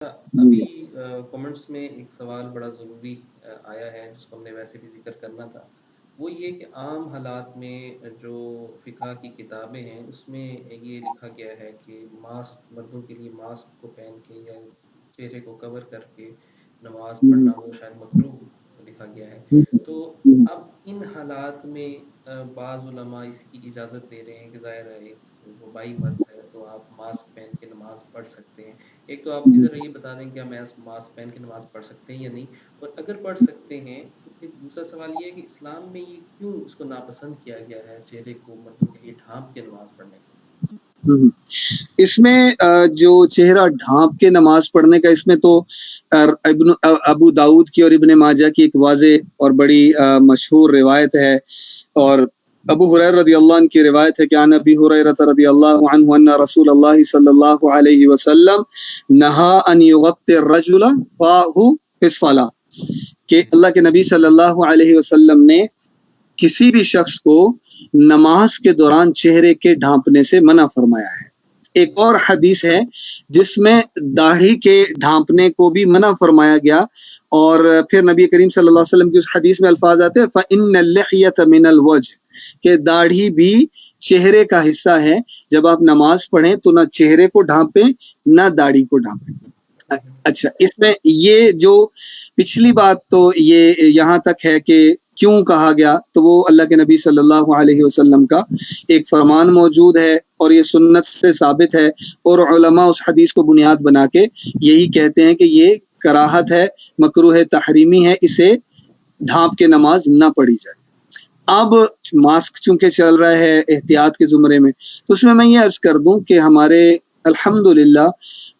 ابھی کمنٹس میں ایک سوال بڑا ضروری آیا ہے جس کو ہم نے ویسے بھی ذکر کرنا تھا، وہ یہ کہ عام حالات میں جو فقہ کی کتابیں ہیں اس میں یہ لکھا گیا ہے کہ ماسک، مردوں کے لیے ماسک کو پہن کے یا چہرے کو کور کر کے نماز پڑھنا وہ شاید مکروہ لکھا گیا ہے۔ تو اب ان حالات میں بعض علماء اس کی اجازت دے رہے ہیں کہ ظاہر ہے ایک وبائی مرض ہے تو آپ ماسک پہن کے نماز پڑھ سکتے ہیں۔ ایک تو آپ مجھے ذرا یہ بتا دیں کہ ہم ماسک پہن کے نماز پڑھ سکتے ہیں یا نہیں، اور اگر پڑھ سکتے ہیں تو پھر دوسرا سوال یہ ہے کہ اسلام میں یہ کیوں اس کو ناپسند کیا گیا ہے چہرے کو مردوں کے لیے ڈھانپ کے نماز پڑھنے کو؟ اس میں جو چہرہ ڈھانپ کے نماز پڑھنے کا، اس میں تو ابو داؤد کی اور ابن ماجہ کی ایک واضح اور بڑی مشہور روایت ہے، اور ابو ہریرہ رضی اللہ عنہ کی روایت ہے کہ عن ابی ہریرہ رضی اللہ عنہ ان رسول اللہ صلی اللہ علیہ وسلم نہا ان یغطی الرجل فاہ فی الصلاۃ، کہ اللہ کے نبی صلی اللہ علیہ وسلم نے کسی بھی شخص کو نماز کے دوران چہرے کے ڈھانپنے سے منع فرمایا ہے۔ ایک اور حدیث ہے جس میں داڑھی کے ڈھانپنے کو بھی منع فرمایا گیا، اور پھر نبی کریم صلی اللہ علیہ وسلم کی اس حدیث میں الفاظ آتے ہیں فَإِنَّ اللِّحْيَةَ مِنَ الْوَجْهِ، کہ داڑھی بھی چہرے کا حصہ ہے، جب آپ نماز پڑھیں تو نہ چہرے کو ڈھانپیں نہ داڑھی کو ڈھانپیں۔ اچھا، اس میں یہ جو پچھلی بات تو یہ یہاں تک ہے کہ کیوں کہا گیا، تو وہ اللہ کے نبی صلی اللہ علیہ وسلم کا ایک فرمان موجود ہے اور یہ سنت سے ثابت ہے، اور علماء اس حدیث کو بنیاد بنا کے یہی کہتے ہیں کہ یہ کراہت ہے، مکروہ تحریمی ہے، اسے ڈھانپ کے نماز نہ پڑھی جائے۔ اب ماسک چونکہ چل رہا ہے احتیاط کے زمرے میں، تو اس میں یہ عرض کر دوں کہ ہمارے الحمدللہ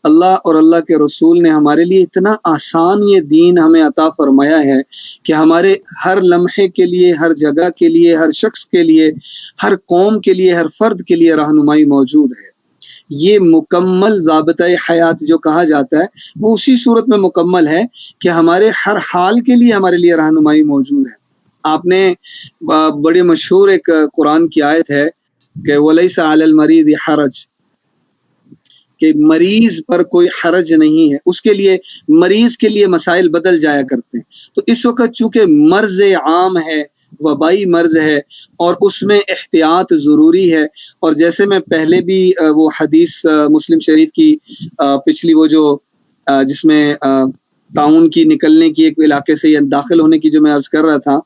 اللہ اور اللہ کے رسول نے ہمارے لیے اتنا آسان یہ دین ہمیں عطا فرمایا ہے کہ ہمارے ہر لمحے کے لیے، ہر جگہ کے لیے، ہر شخص کے لیے، ہر قوم کے لیے، ہر فرد کے لیے رہنمائی موجود ہے۔ یہ مکمل ضابطۂ حیات جو کہا جاتا ہے وہ اسی صورت میں مکمل ہے کہ ہمارے ہر حال کے لیے ہمارے لیے رہنمائی موجود ہے۔ آپ نے بڑی مشہور ایک قرآن کی آیت ہے کہ وَلَيْسَ عَلَى الْمَرِيضِ حَرَجٌ، کہ مریض پر کوئی حرج نہیں ہے، اس کے لیے مریض کے لیے مسائل بدل جایا کرتے ہیں۔ تو اس وقت چونکہ مرض عام ہے، وبائی مرض ہے، اور اس میں احتیاط ضروری ہے، اور جیسے میں پہلے بھی وہ حدیث مسلم شریف کی پچھلی وہ جو جس میں طاعون کی نکلنے کی ایک علاقے سے یا داخل ہونے کی جو میں عرض کر رہا تھا،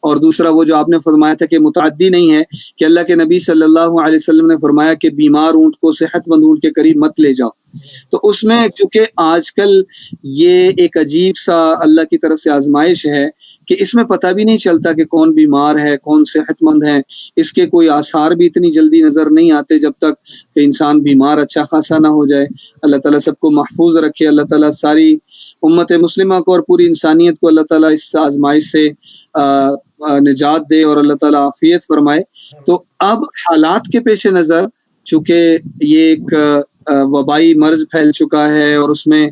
اور دوسرا وہ جو آپ نے فرمایا تھا کہ متعدی نہیں ہے، کہ اللہ کے نبی صلی اللہ علیہ وسلم نے فرمایا کہ بیمار اونٹ کو صحت مند اونٹ کے قریب مت لے جاؤ۔ تو اس میں چونکہ آج کل یہ ایک عجیب سا اللہ کی طرف سے آزمائش ہے کہ اس میں پتہ بھی نہیں چلتا کہ کون بیمار ہے کون صحت مند ہے، اس کے کوئی آثار بھی اتنی جلدی نظر نہیں آتے جب تک کہ انسان بیمار اچھا خاصا نہ ہو جائے۔ اللہ تعالیٰ سب کو محفوظ رکھے، اللہ تعالیٰ ساری امت مسلمہ کو اور پوری انسانیت کو اللہ تعالیٰ اس آزمائش سے نجات دے اور اللہ تعالیٰ عافیت فرمائے۔ تو اب حالات کے پیش نظر چونکہ یہ ایک وبائی مرض پھیل چکا ہے اور اس میں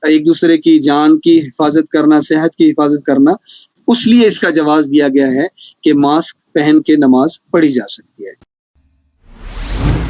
ایک دوسرے کی جان کی حفاظت کرنا، صحت کی حفاظت کرنا، اس لیے اس کا جواز دیا گیا ہے کہ ماسک پہن کے نماز پڑھی جا سکتی ہے۔